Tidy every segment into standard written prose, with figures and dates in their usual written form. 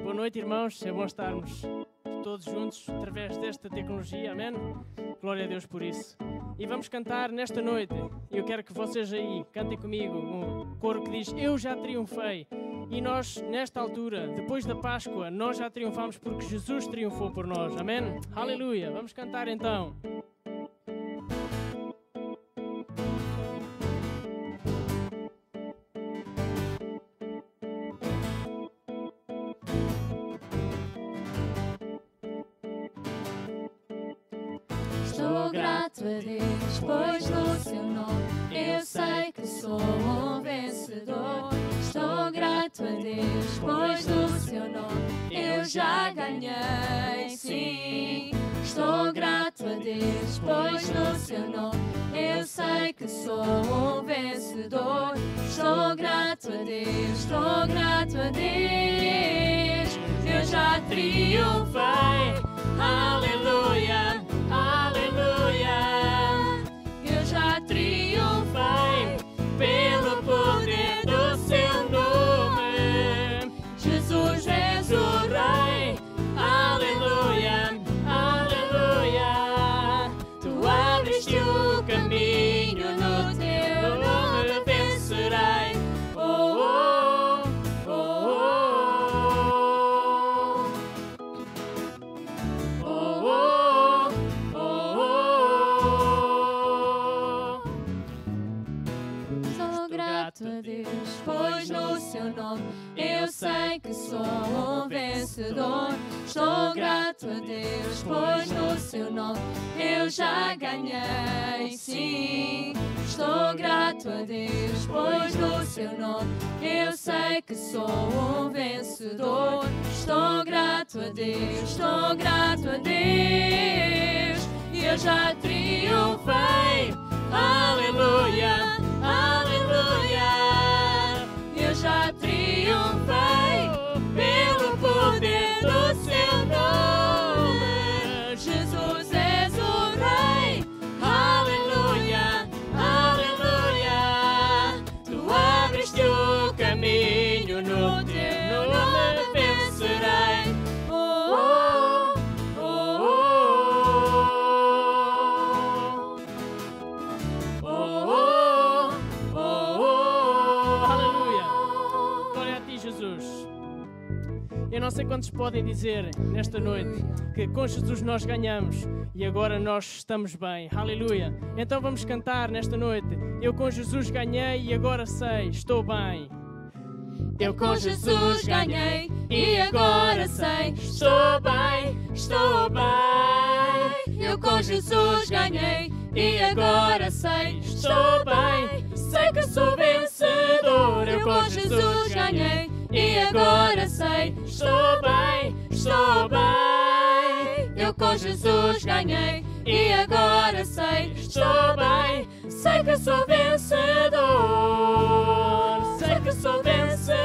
Boa noite, irmãos. É bom estarmos todos juntos através desta tecnologia. Amém? Glória a Deus por isso. E vamos cantar nesta noite. Eu quero que vocês aí cantem comigo um coro que diz: Eu já triunfei. E nós, nesta altura, depois da Páscoa, nós já triunfamos porque Jesus triunfou por nós. Amém? Aleluia. Vamos cantar então. Estou grato a Deus, pois no seu nome eu sei que sou um vencedor. Estou grato a Deus, pois no seu nome eu já ganhei, sim. Estou grato a Deus, pois no seu nome eu sei que sou um vencedor. Estou grato a Deus, estou grato a Deus, eu já triunfei, aleluia. Aleluia, eu já triunfei pelo poder do seu nome. Jesus és o Rei, aleluia, aleluia. Tu abriste o caminho, no teu nome vencerei. Oh, oh, oh, oh, oh, oh. Grato a Deus, pois no seu nome eu sei que sou um vencedor. Estou grato a Deus, pois no seu nome eu já ganhei, sim. Estou grato a Deus, pois no seu nome eu sei que sou um vencedor. Estou grato a Deus, estou grato a Deus, e eu já triunfei, aleluia. Aleluia, eu já triunfei pelo poder do seu nome. Jesus és o Rei, aleluia, aleluia. Tu abriste o caminho, no teu nome vencerei. Oh, oh, oh, oh, oh, oh. Eu não sei quantos podem dizer nesta noite que com Jesus nós ganhamos e agora nós estamos bem. Aleluia. Então vamos cantar nesta noite. Eu com Jesus ganhei e agora sei, estou bem. Eu com Jesus ganhei e agora sei, estou bem, estou bem. Eu com Jesus ganhei e agora sei, estou bem. Sei que sou vencedor. Eu com Jesus ganhei e agora sei, estou bem, estou bem. Eu com Jesus ganhei e agora sei, estou bem. Sei que sou vencedor, sei que sou vencedor,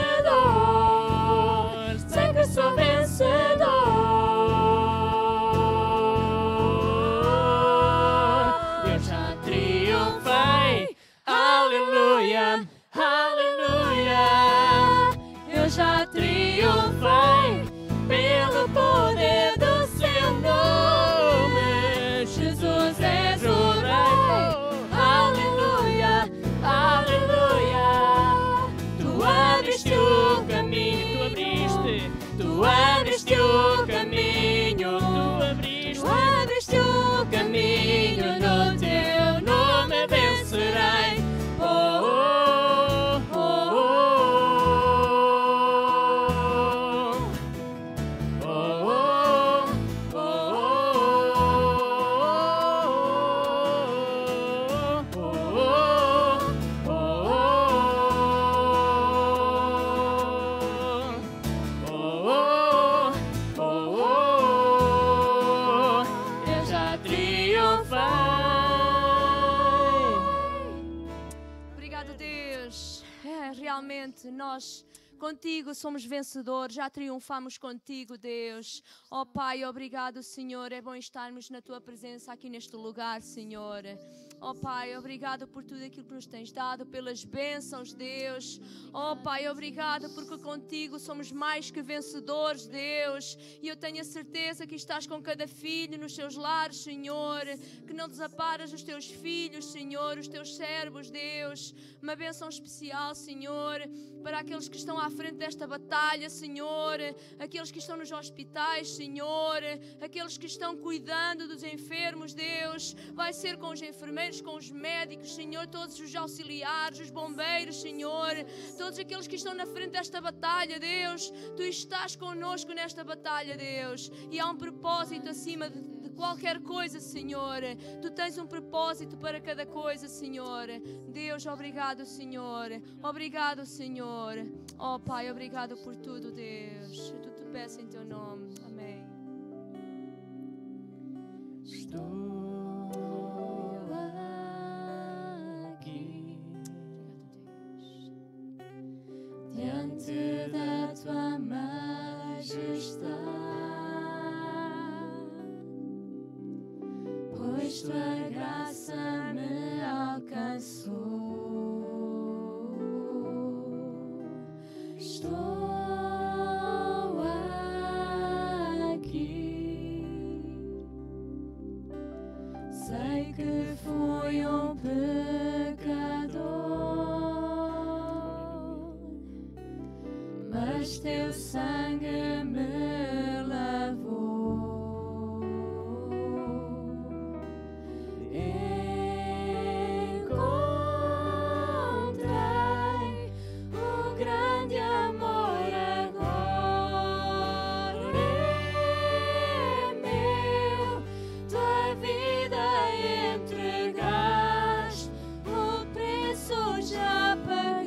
sei que sou vencedor. Eu já triunfei, aleluia, aleluia. Eu já triunfei pelo poder do seu nome. Jesus és o Rei, aleluia, aleluia. Tu abriste o caminho, tu abriste o caminho, tu abriste o caminho, no teu nome vencerei. Nós contigo somos vencedores, já triunfamos contigo, Deus. Ó Pai, obrigado, Senhor. É bom estarmos na tua presença aqui neste lugar, Senhor. Oh Pai, obrigado por tudo aquilo que nos tens dado, pelas bênçãos, Deus. Oh Pai, obrigado porque contigo somos mais que vencedores, Deus. E eu tenho a certeza que estás com cada filho nos seus lares, Senhor. Que não desamparas os teus filhos, Senhor, os teus servos, Deus. Uma bênção especial, Senhor, para aqueles que estão à frente desta batalha, Senhor. Aqueles que estão nos hospitais, Senhor. Aqueles que estão cuidando dos enfermos, Deus. Vai ser com os enfermeiros, com os médicos, Senhor, todos os auxiliares, os bombeiros, Senhor, todos aqueles que estão na frente desta batalha, Deus. Tu estás connosco nesta batalha, Deus, e há um propósito acima de qualquer coisa, Senhor. Tu tens um propósito para cada coisa, Senhor. Deus, obrigado, Senhor. Obrigado, Senhor. Oh Pai, obrigado por tudo, Deus. Eu te peço em teu nome. Amém. Estou diante da tua majestade, pois tua graça me alcançou. Estou aqui, sei que fui um pecador, mas teu sangue me lavou. Encontrei o grande amor agora. É meu, tua vida entregaste, o preço já pagaste.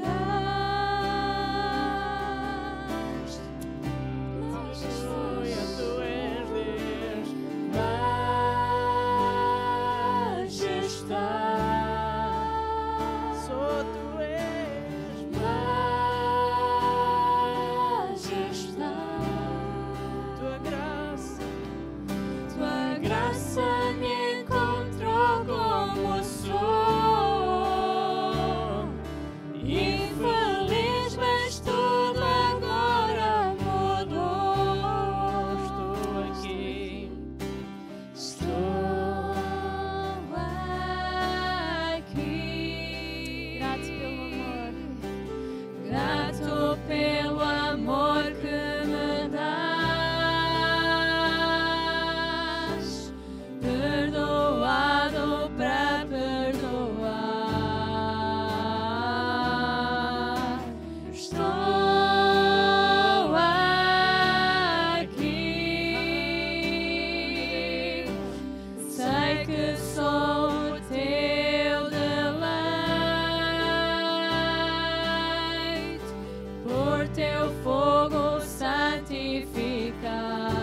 declarar.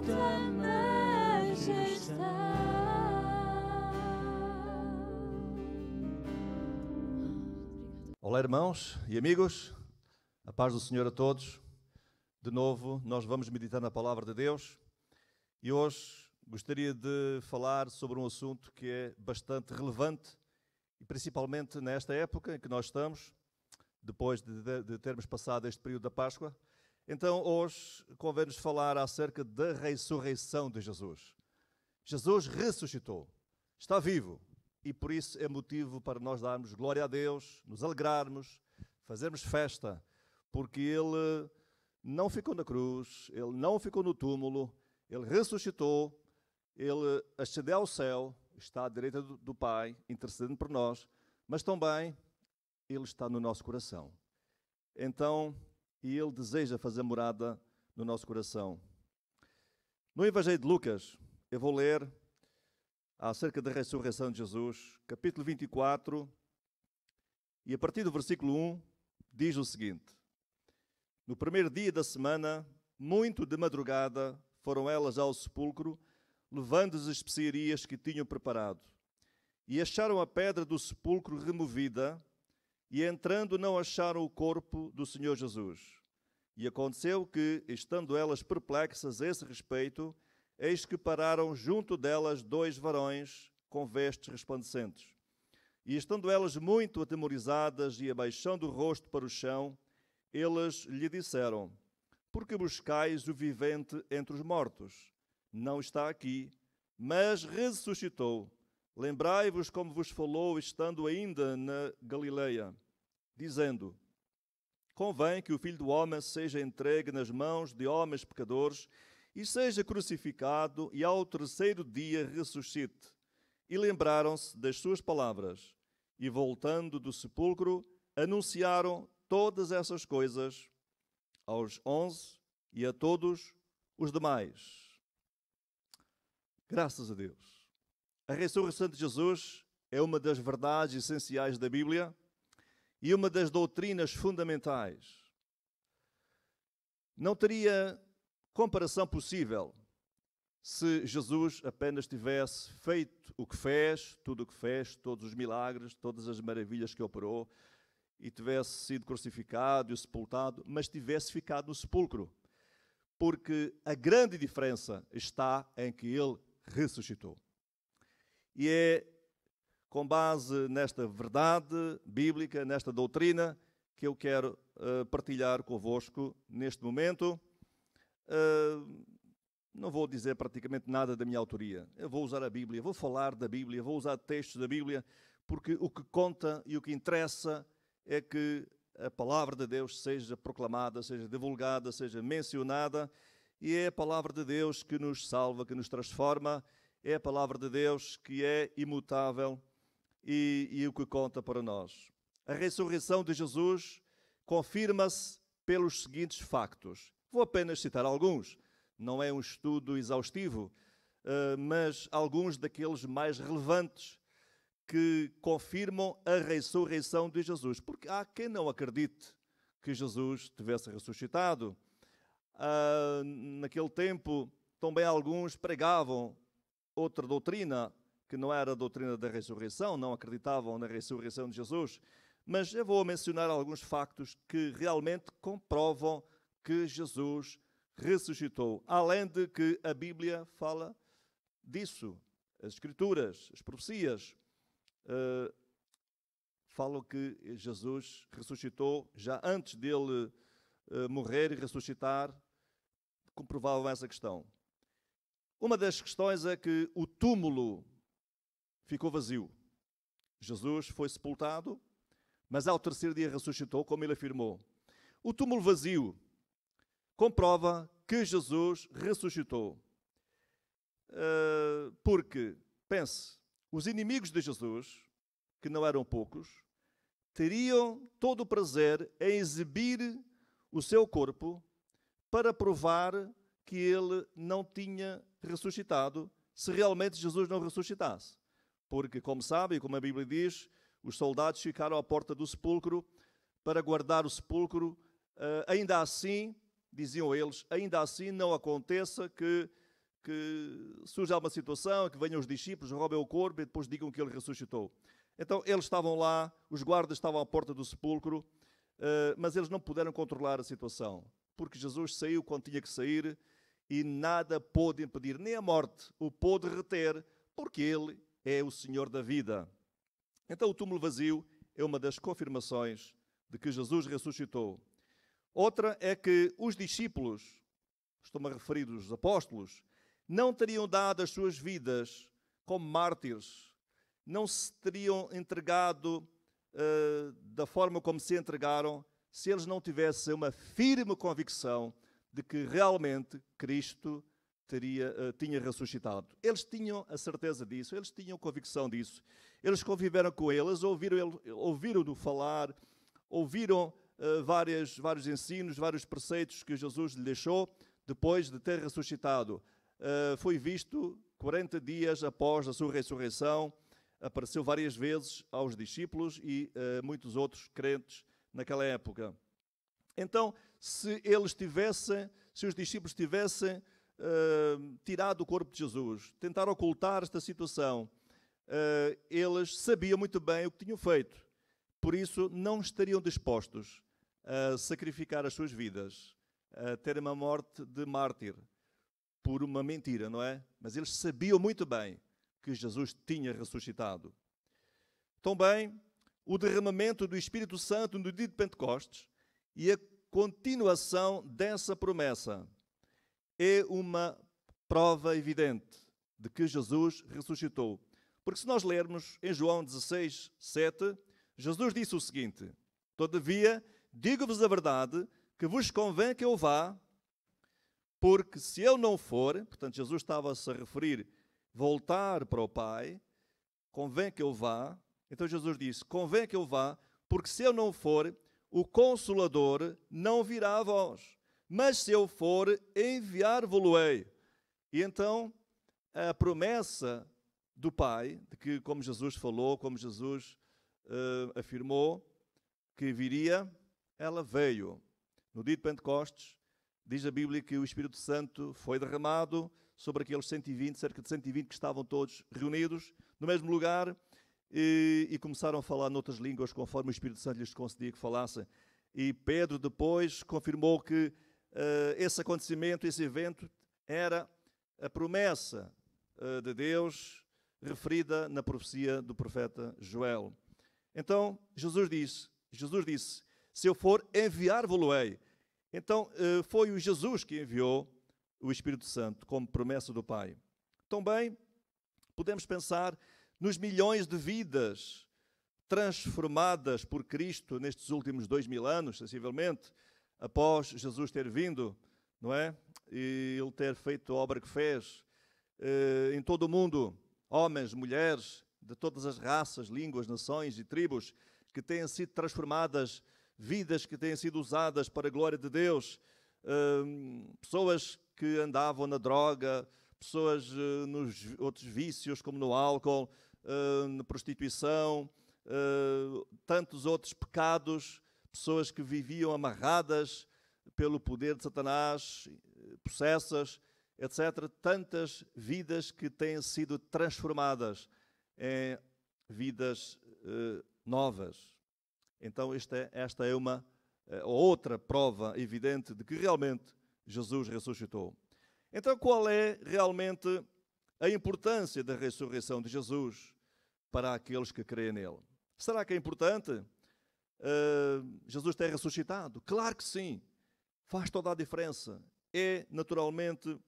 tua majestade. Olá, irmãos e amigos, a paz do Senhor a todos. De novo, nós vamos meditar na Palavra de Deus e hoje gostaria de falar sobre um assunto que é bastante relevante e principalmente nesta época em que nós estamos, depois de termos passado este período da Páscoa. Então, hoje convém-nos falar acerca da ressurreição de Jesus. Jesus ressuscitou, está vivo. E por isso é motivo para nós darmos glória a Deus, nos alegrarmos, fazermos festa, porque Ele não ficou na cruz, Ele não ficou no túmulo, Ele ressuscitou, Ele ascendeu ao céu, está à direita do Pai, intercedendo por nós, mas também Ele está no nosso coração. Então, e Ele deseja fazer morada no nosso coração. No Evangelho de Lucas, eu vou ler acerca da ressurreição de Jesus, capítulo 24, e a partir do versículo 1, diz o seguinte: No primeiro dia da semana, muito de madrugada, foram elas ao sepulcro, levando as especiarias que tinham preparado. E acharam a pedra do sepulcro removida, e entrando não acharam o corpo do Senhor Jesus. E aconteceu que, estando elas perplexas a esse respeito, eis que pararam junto delas 2 varões com vestes resplandecentes. E estando elas muito atemorizadas e abaixando o rosto para o chão, eles lhe disseram: Por que buscais o vivente entre os mortos? Não está aqui, mas ressuscitou. Lembrai-vos como vos falou, estando ainda na Galileia, dizendo: Convém que o Filho do Homem seja entregue nas mãos de homens pecadores, e seja crucificado, e ao terceiro dia ressuscite. E lembraram-se das suas palavras, e voltando do sepulcro, anunciaram todas essas coisas aos 11 e a todos os demais. Graças a Deus. A ressurreição de Jesus é uma das verdades essenciais da Bíblia e uma das doutrinas fundamentais. Não teria comparação possível se Jesus apenas tivesse feito o que fez, tudo o que fez, todos os milagres, todas as maravilhas que operou, e tivesse sido crucificado e sepultado, mas tivesse ficado no sepulcro. Porque a grande diferença está em que Ele ressuscitou. E é com base nesta verdade bíblica, nesta doutrina, que eu quero partilhar convosco neste momento. Não vou dizer praticamente nada da minha autoria. Eu vou usar a Bíblia, vou falar da Bíblia, vou usar textos da Bíblia, porque o que conta e o que interessa é que a palavra de Deus seja proclamada, seja divulgada, seja mencionada, e é a palavra de Deus que nos salva, que nos transforma, é a palavra de Deus que é imutável e o que conta para nós. A ressurreição de Jesus confirma-se pelos seguintes factos. Vou apenas citar alguns. Não é um estudo exaustivo, mas alguns daqueles mais relevantes que confirmam a ressurreição de Jesus. Porque há quem não acredite que Jesus tivesse ressuscitado. Naquele tempo, também alguns pregavam outra doutrina, que não era a doutrina da ressurreição, não acreditavam na ressurreição de Jesus. Mas eu vou mencionar alguns factos que realmente comprovam que Jesus ressuscitou. Além de que a Bíblia fala disso. As Escrituras, as profecias, falam que Jesus ressuscitou já antes dele morrer e ressuscitar, comprovavam essa questão. Uma das questões é que o túmulo ficou vazio. Jesus foi sepultado, mas ao terceiro dia ressuscitou, como ele afirmou. O túmulo vazio comprova que Jesus ressuscitou. Porque, pense, os inimigos de Jesus, que não eram poucos, teriam todo o prazer em exibir o seu corpo para provar que ele não tinha ressuscitado, se realmente Jesus não ressuscitasse. Porque, como sabem, como a Bíblia diz, os soldados ficaram à porta do sepulcro para guardar o sepulcro. Ainda assim, diziam eles, ainda assim não aconteça que que surge alguma situação, que venham os discípulos, roubem o corpo e depois digam que ele ressuscitou. Então eles estavam lá, os guardas estavam à porta do sepulcro, mas eles não puderam controlar a situação, porque Jesus saiu quando tinha que sair e nada pôde impedir, nem a morte o pôde reter, porque ele é o Senhor da vida. Então o túmulo vazio é uma das confirmações de que Jesus ressuscitou. Outra é que os discípulos, estou-me a referir aos apóstolos, não teriam dado as suas vidas como mártires, não se teriam entregado da forma como se entregaram, se eles não tivessem uma firme convicção de que realmente Cristo tinha ressuscitado. Eles tinham a certeza disso, eles tinham convicção disso. Eles conviveram com eles, ouviram-no falar, ouviram vários ensinos, vários preceitos que Jesus lhe deixou depois de ter ressuscitado. Foi visto 40 dias após a sua ressurreição, apareceu várias vezes aos discípulos e muitos outros crentes naquela época. Então, se os discípulos tivessem tirado o corpo de Jesus, tentaram ocultar esta situação, eles sabiam muito bem o que tinham feito. Por isso, não estariam dispostos a sacrificar as suas vidas, a terem uma morte de mártir por uma mentira, não é? Mas eles sabiam muito bem que Jesus tinha ressuscitado. Também, o derramamento do Espírito Santo no dia de Pentecostes e a continuação dessa promessa é uma prova evidente de que Jesus ressuscitou. Porque se nós lermos em João 16, 7, Jesus disse o seguinte: todavia, digo-vos a verdade, que vos convém que eu vá, porque se eu não for, portanto Jesus estava-se a referir, voltar para o Pai, convém que eu vá. Então Jesus disse, convém que eu vá, porque se eu não for, o Consolador não virá a vós. Mas se eu for, enviar-vos-ei. E então, a promessa do Pai, de que como Jesus falou, como Jesus afirmou que viria, ela veio. No dia de Pentecostes, diz a Bíblia que o Espírito Santo foi derramado sobre aqueles 120, cerca de 120 que estavam todos reunidos no mesmo lugar e começaram a falar noutras línguas conforme o Espírito Santo lhes concedia que falassem. E Pedro depois confirmou que esse acontecimento, esse evento, era a promessa de Deus referida na profecia do profeta Joel. Então, Jesus disse, se eu for, enviar-vos-ei. Então, foi o Jesus que enviou o Espírito Santo como promessa do Pai. Também podemos pensar nos milhões de vidas transformadas por Cristo nestes últimos 2000 anos, sensivelmente, após Jesus ter vindo, não é? E ele ter feito a obra que fez em todo o mundo, homens, mulheres, de todas as raças, línguas, nações e tribos, que têm sido transformadas, vidas que têm sido usadas para a glória de Deus, pessoas que andavam na droga, pessoas nos outros vícios, como no álcool, na prostituição, tantos outros pecados, pessoas que viviam amarradas pelo poder de Satanás, possessas, etc. Tantas vidas que têm sido transformadas em vidas novas. Então esta é uma outra prova evidente de que realmente Jesus ressuscitou. Então qual é realmente a importância da ressurreição de Jesus para aqueles que creem nele? Será que é importante Jesus ter ressuscitado? Claro que sim. Faz toda a diferença. É naturalmente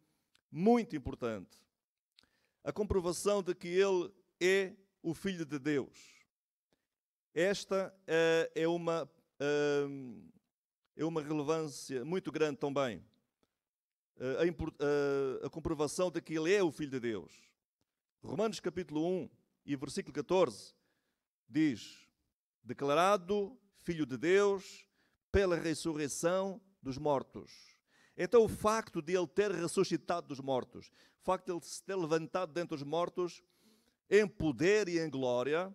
muito importante. A comprovação de que ele é o Filho de Deus. Esta é uma relevância muito grande também. A comprovação de que ele é o Filho de Deus. Romanos capítulo 1 e versículo 14 diz: declarado Filho de Deus pela ressurreição dos mortos. Então o facto de ele ter ressuscitado dos mortos, o facto de ele se ter levantado dentre os mortos em poder e em glória,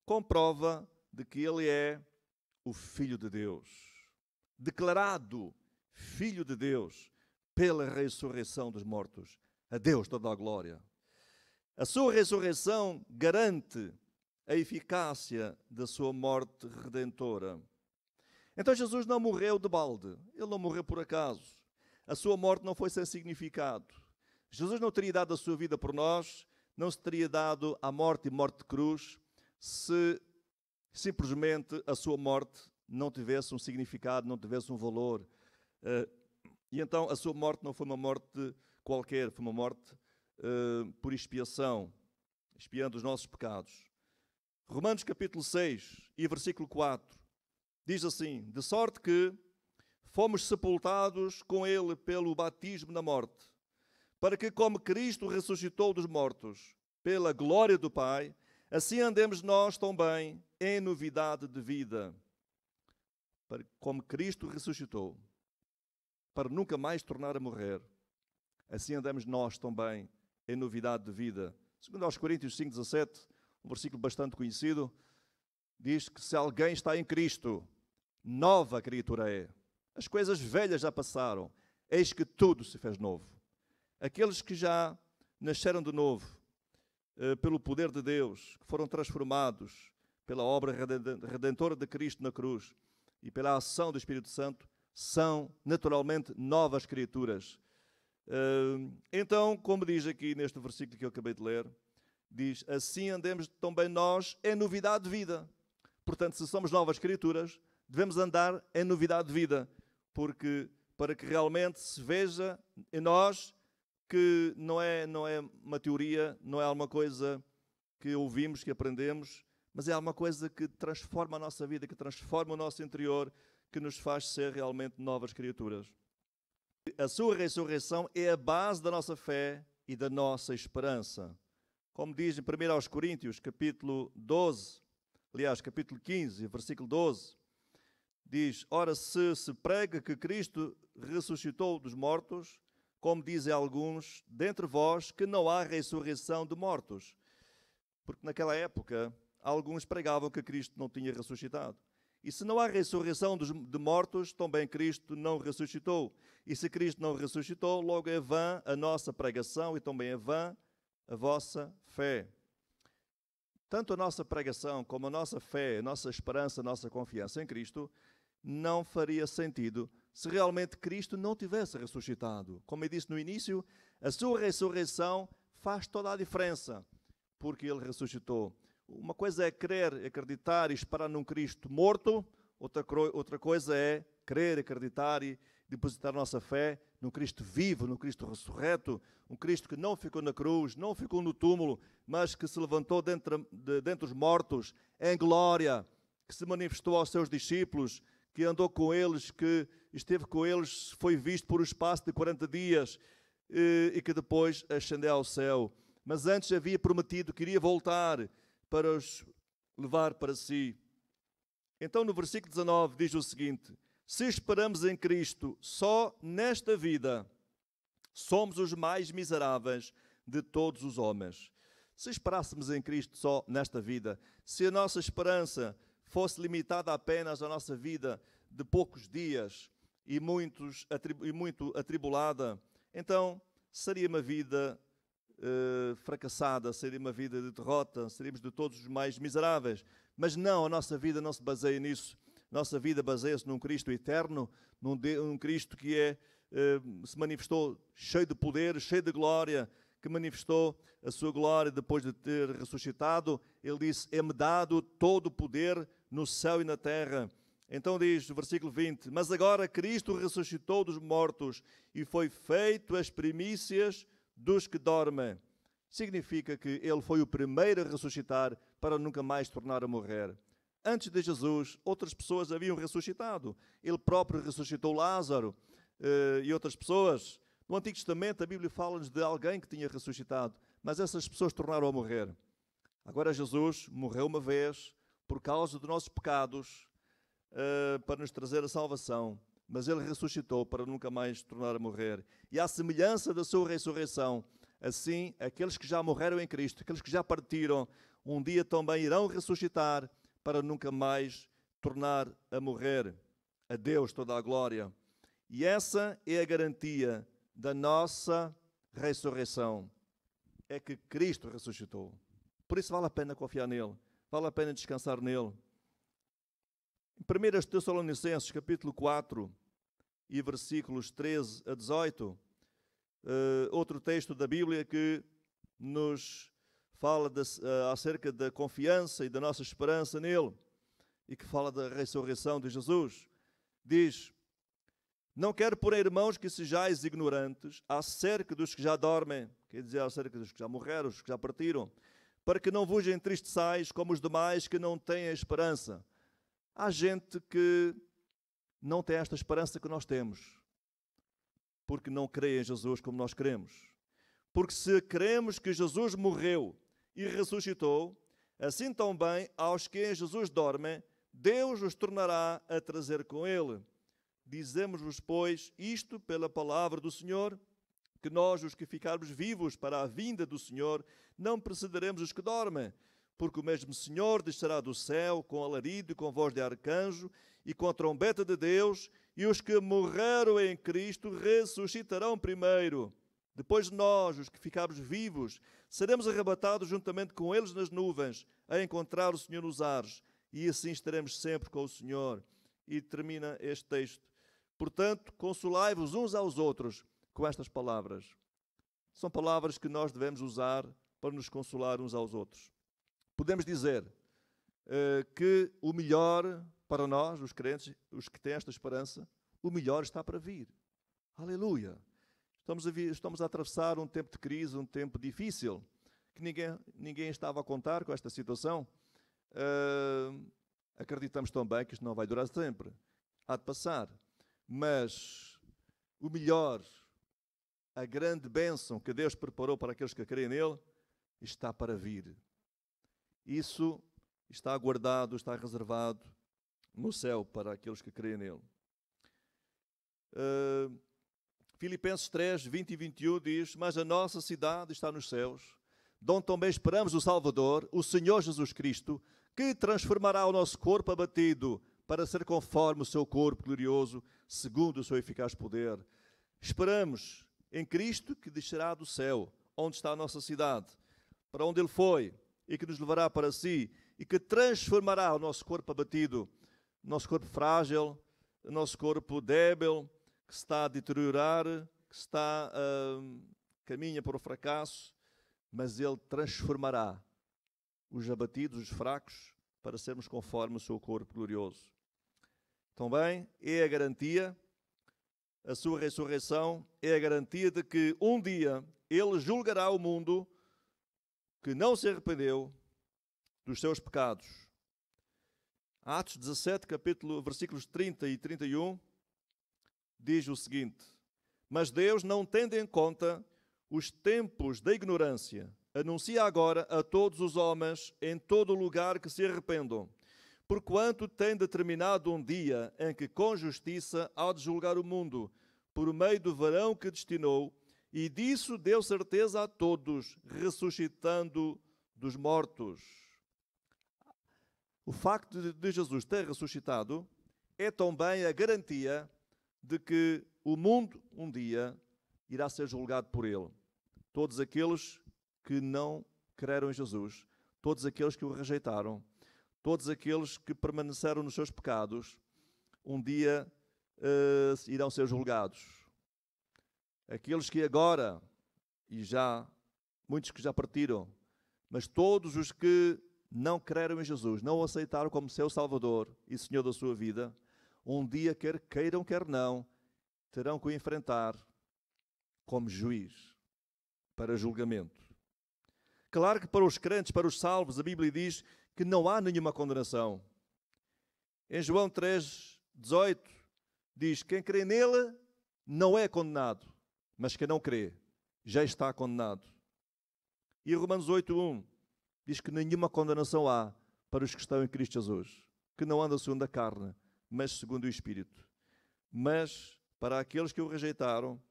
comprova de que ele é o Filho de Deus. Declarado Filho de Deus pela ressurreição dos mortos. A Deus toda a glória. A sua ressurreição garante a eficácia da sua morte redentora. Então Jesus não morreu de balde, ele não morreu por acaso. A sua morte não foi sem significado. Jesus não teria dado a sua vida por nós, não se teria dado a morte e morte de cruz, se simplesmente a sua morte não tivesse um significado, não tivesse um valor. E então a sua morte não foi uma morte qualquer, foi uma morte por expiação, expiando os nossos pecados. Romanos capítulo 6 e versículo 4 diz assim: de sorte que fomos sepultados com ele pelo batismo na morte, para que, como Cristo ressuscitou dos mortos pela glória do Pai, assim andemos nós também em novidade de vida. Como Cristo ressuscitou, para nunca mais tornar a morrer, assim andamos nós também em novidade de vida. Segundo aos Coríntios 5,17, um versículo bastante conhecido, diz que se alguém está em Cristo, nova criatura é. As coisas velhas já passaram, eis que tudo se fez novo. Aqueles que já nasceram de novo, pelo poder de Deus, que foram transformados pela obra redentora de Cristo na cruz e pela ação do Espírito Santo, são naturalmente novas criaturas. Então, como diz aqui neste versículo que eu acabei de ler, diz, assim andemos também nós em novidade de vida. Portanto, se somos novas criaturas, devemos andar em novidade de vida, porque para que realmente se veja em nós que não é uma teoria, não é alguma coisa que ouvimos, que aprendemos, mas é alguma coisa que transforma a nossa vida, que transforma o nosso interior, que nos faz ser realmente novas criaturas. A sua ressurreição é a base da nossa fé e da nossa esperança. Como diz em 1 aos Coríntios, capítulo 12, aliás, capítulo 15, versículo 12, diz, ora, se prega que Cristo ressuscitou dos mortos, como dizem alguns, dentre vós, que não há ressurreição de mortos. Porque naquela época, alguns pregavam que Cristo não tinha ressuscitado. E se não há ressurreição de mortos, também Cristo não ressuscitou. E se Cristo não ressuscitou, logo é vã a nossa pregação e também é vã a vossa fé. Tanto a nossa pregação como a nossa fé, a nossa esperança, a nossa confiança em Cristo, não faria sentido se realmente Cristo não tivesse ressuscitado. Como eu disse no início, a sua ressurreição faz toda a diferença, porque Ele ressuscitou. Uma coisa é crer, acreditar e esperar num Cristo morto, outra coisa é crer, acreditar e depositar nossa fé num Cristo vivo, num Cristo ressurreto, um Cristo que não ficou na cruz, não ficou no túmulo, mas que se levantou dentre os mortos em glória, que se manifestou aos seus discípulos, que andou com eles, que esteve com eles, foi visto por um espaço de 40 dias e que depois ascendeu ao céu. Mas antes havia prometido que iria voltar para os levar para si. Então no versículo 19 diz o seguinte: se esperamos em Cristo só nesta vida, somos os mais miseráveis de todos os homens. Se esperássemos em Cristo só nesta vida, se a nossa esperança fosse limitada apenas à nossa vida de poucos dias e muito atribulada, então seria uma vida fracassada, seria uma vida de derrota, seríamos de todos os mais miseráveis. Mas não, a nossa vida não se baseia nisso. Nossa vida baseia-se num Cristo eterno, num Cristo que se manifestou cheio de poder, cheio de glória, que manifestou a sua glória depois de ter ressuscitado. Ele disse, é-me dado todo o poder no céu e na terra. Então diz no versículo 20, mas agora Cristo ressuscitou dos mortos e foi feito as primícias dos que dormem. Significa que ele foi o primeiro a ressuscitar para nunca mais tornar a morrer. Antes de Jesus, outras pessoas haviam ressuscitado. Ele próprio ressuscitou Lázaro e outras pessoas. No Antigo Testamento, a Bíblia fala-nos de alguém que tinha ressuscitado, mas essas pessoas tornaram a morrer. Agora Jesus morreu uma vez por causa dos nossos pecados, para nos trazer a salvação, mas Ele ressuscitou para nunca mais tornar a morrer. E à semelhança da sua ressurreição, assim, aqueles que já morreram em Cristo, aqueles que já partiram, um dia também irão ressuscitar para nunca mais tornar a morrer. A Deus toda a glória. E essa é a garantia da nossa ressurreição é que Cristo ressuscitou. Por isso vale a pena confiar nele, vale a pena descansar nele. Em 1 Tessalonicenses, capítulo 4, e versículos 13 a 18, outro texto da Bíblia que nos fala acerca da confiança e da nossa esperança nele, e que fala da ressurreição de Jesus, diz: não quero, porém, irmãos, que sejais ignorantes acerca dos que já dormem, quer dizer, acerca dos que já morreram, os que já partiram, para que não vos entristeçais como os demais que não têm a esperança. Há gente que não tem esta esperança que nós temos, porque não crê em Jesus como nós cremos. Porque se cremos que Jesus morreu e ressuscitou, assim também aos que em Jesus dormem, Deus os tornará a trazer com ele. Dizemos-vos, pois, isto pela palavra do Senhor, que nós, os que ficarmos vivos para a vinda do Senhor, não precederemos os que dormem, porque o mesmo Senhor descerá do céu com alarido e com voz de arcanjo e com a trombeta de Deus, e os que morreram em Cristo ressuscitarão primeiro. Depois nós, os que ficarmos vivos, seremos arrebatados juntamente com eles nas nuvens, a encontrar o Senhor nos ares, e assim estaremos sempre com o Senhor. E termina este texto. Portanto, consolai-vos uns aos outros com estas palavras. São palavras que nós devemos usar para nos consolar uns aos outros. Podemos dizer que o melhor para nós, os crentes, os que têm esta esperança, o melhor está para vir. Aleluia! Estamos a atravessar um tempo de crise, um tempo difícil, que ninguém estava a contar com esta situação. Acreditamos também que isto não vai durar sempre. Há de passar. Mas o melhor, a grande bênção que Deus preparou para aqueles que creem nele, está para vir. Isso está guardado, está reservado no céu para aqueles que creem nele. Filipenses 3, 20 e 21 diz: mas a nossa cidade está nos céus, de onde também esperamos o Salvador, o Senhor Jesus Cristo, que transformará o nosso corpo abatido para ser conforme o seu corpo glorioso, segundo o seu eficaz poder. Esperamos em Cristo, que descerá do céu, onde está a nossa cidade, para onde ele foi, e que nos levará para si, e que transformará o nosso corpo abatido, nosso corpo frágil, o nosso corpo débil, que está a deteriorar, que caminha para o fracasso, mas ele transformará os abatidos, os fracos, para sermos conforme o seu corpo glorioso. Também é a garantia, a sua ressurreição é a garantia de que um dia ele julgará o mundo que não se arrependeu dos seus pecados. Atos 17, versículos 30 e 31, diz o seguinte: mas Deus, não tendo em conta os tempos da ignorância, anuncia agora a todos os homens em todo lugar que se arrependam, porquanto tem determinado um dia em que com justiça há de julgar o mundo, por meio do varão que destinou, e disso deu certeza a todos, ressuscitando dos mortos. O facto de Jesus ter ressuscitado é também a garantia de que o mundo um dia irá ser julgado por ele. Todos aqueles que não creram em Jesus, todos aqueles que o rejeitaram, todos aqueles que permaneceram nos seus pecados, um dia irão ser julgados. Aqueles que agora, e já, muitos que já partiram, mas todos os que não creram em Jesus, não o aceitaram como seu Salvador e Senhor da sua vida, um dia, quer queiram, quer não, terão que o enfrentar como juiz para julgamento. Claro que para os crentes, para os salvos, a Bíblia diz que não há nenhuma condenação. Em João 3, 18, diz: quem crê nele não é condenado, mas quem não crê já está condenado. E Romanos 8, 1 diz que nenhuma condenação há para os que estão em Cristo Jesus, que não andam segundo a carne, mas segundo o Espírito. Mas para aqueles que o rejeitaram,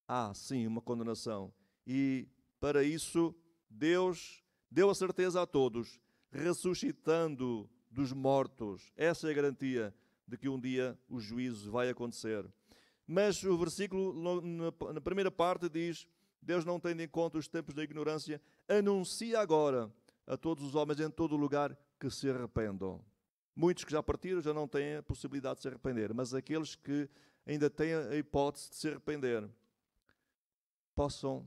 há sim uma condenação. E para isso Deus deu a certeza a todos, ressuscitando dos mortos. Essa é a garantia de que um dia o juízo vai acontecer. Mas o versículo, na primeira parte, diz: Deus não tem em conta os tempos da ignorância. Anuncia agora a todos os homens em todo o lugar que se arrependam. Muitos que já partiram já não têm a possibilidade de se arrepender, mas aqueles que ainda têm a hipótese de se arrepender, possam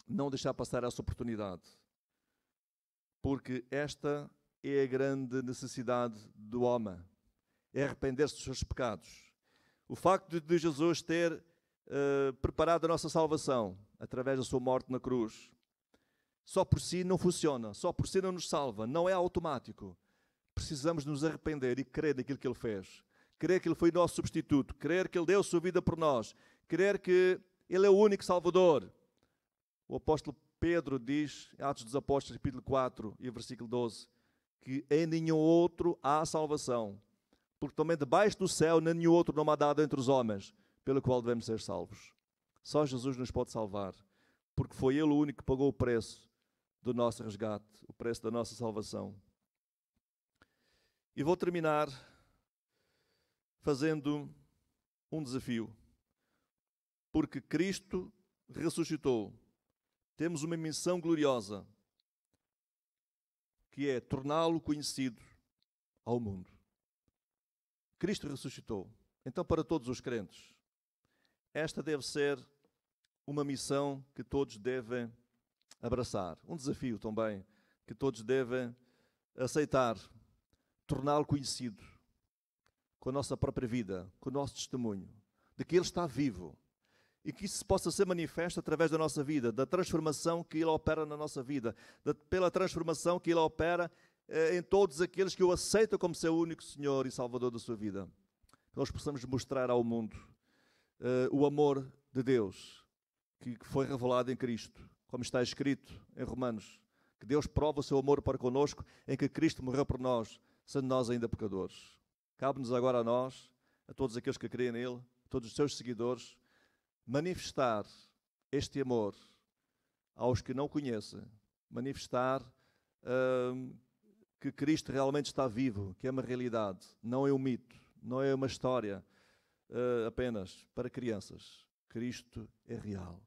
não deixar passar essa oportunidade. Porque esta é a grande necessidade do homem. É arrepender-se dos seus pecados. O facto de Jesus ter preparado a nossa salvação através da sua morte na cruz, só por si não funciona, só por si não nos salva, não é automático. Precisamos nos arrepender e crer naquilo que Ele fez. Crer que Ele foi nosso substituto, crer que Ele deu a sua vida por nós, crer que Ele é o único Salvador. O apóstolo Pedro diz, em Atos dos Apóstolos, capítulo 4 e versículo 12, que em nenhum outro há salvação, porque também debaixo do céu nenhum outro nome há dado entre os homens, pelo qual devemos ser salvos. Só Jesus nos pode salvar, porque foi Ele o único que pagou o preço do nosso resgate, o preço da nossa salvação. E vou terminar fazendo um desafio, porque Cristo ressuscitou. Temos uma missão gloriosa, que é torná-lo conhecido ao mundo. Cristo ressuscitou. Então, para todos os crentes, esta deve ser uma missão que todos devem abraçar. Um desafio também que todos devem aceitar. Torná-lo conhecido com a nossa própria vida, com o nosso testemunho, de que Ele está vivo. E que isso possa ser manifesto através da nossa vida, da transformação que Ele opera na nossa vida, pela transformação que Ele opera em todos aqueles que o aceitam como seu único Senhor e Salvador da sua vida. Que nós possamos mostrar ao mundo o amor de Deus que foi revelado em Cristo, como está escrito em Romanos, que Deus prova o seu amor para conosco em que Cristo morreu por nós, sendo nós ainda pecadores. Cabe-nos agora a nós, a todos aqueles que creem nele, a todos os seus seguidores, manifestar este amor aos que não conhecem, manifestar que Cristo realmente está vivo, que é uma realidade, não é um mito, não é uma história apenas para crianças. Cristo é real,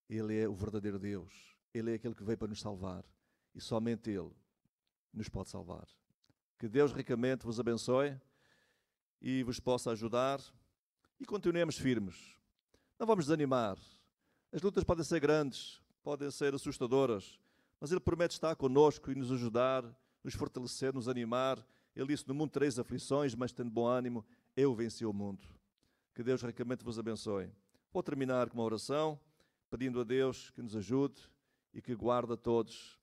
Ele é o verdadeiro Deus, Ele é aquele que veio para nos salvar e somente Ele nos pode salvar. Que Deus ricamente vos abençoe e vos possa ajudar e continuemos firmes. Não vamos desanimar. As lutas podem ser grandes, podem ser assustadoras, mas Ele promete estar connosco e nos ajudar, nos fortalecer, nos animar. Ele disse, no mundo tereis aflições, mas tendo bom ânimo, eu venci o mundo. Que Deus ricamente vos abençoe. Vou terminar com uma oração, pedindo a Deus que nos ajude e que guarde a todos,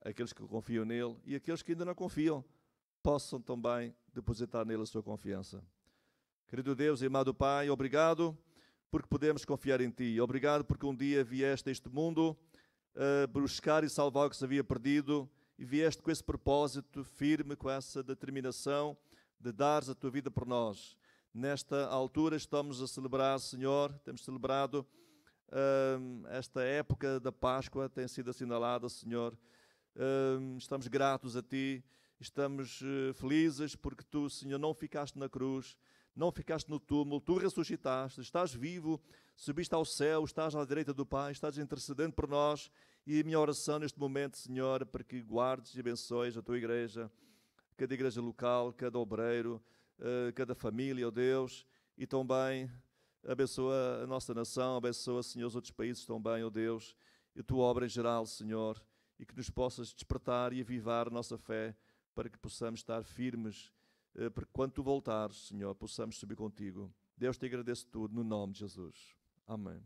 aqueles que confiam nele e aqueles que ainda não confiam, possam também depositar nele a sua confiança. Querido Deus e amado Pai, obrigado porque podemos confiar em Ti. Obrigado porque um dia vieste a este mundo buscar e salvar o que se havia perdido e vieste com esse propósito firme, com essa determinação de dares a Tua vida por nós. Nesta altura estamos a celebrar, Senhor, temos celebrado esta época da Páscoa, tem sido assinalada, Senhor. Estamos gratos a Ti, estamos felizes porque Tu, Senhor, não ficaste na cruz, não ficaste no túmulo, Tu ressuscitaste, estás vivo, subiste ao céu, estás à direita do Pai, estás intercedendo por nós. E a minha oração neste momento, Senhor, para que guardes e abençoes a Tua igreja, cada igreja local, cada obreiro, cada família, ó Deus, e também abençoa a nossa nação, abençoa, Senhor, os outros países também, ó Deus, e a Tua obra em geral, Senhor, e que nos possas despertar e avivar a nossa fé, para que possamos estar firmes, para que quando Tu voltares, Senhor, possamos subir contigo. Deus, te agradeço tudo, no nome de Jesus. Amém.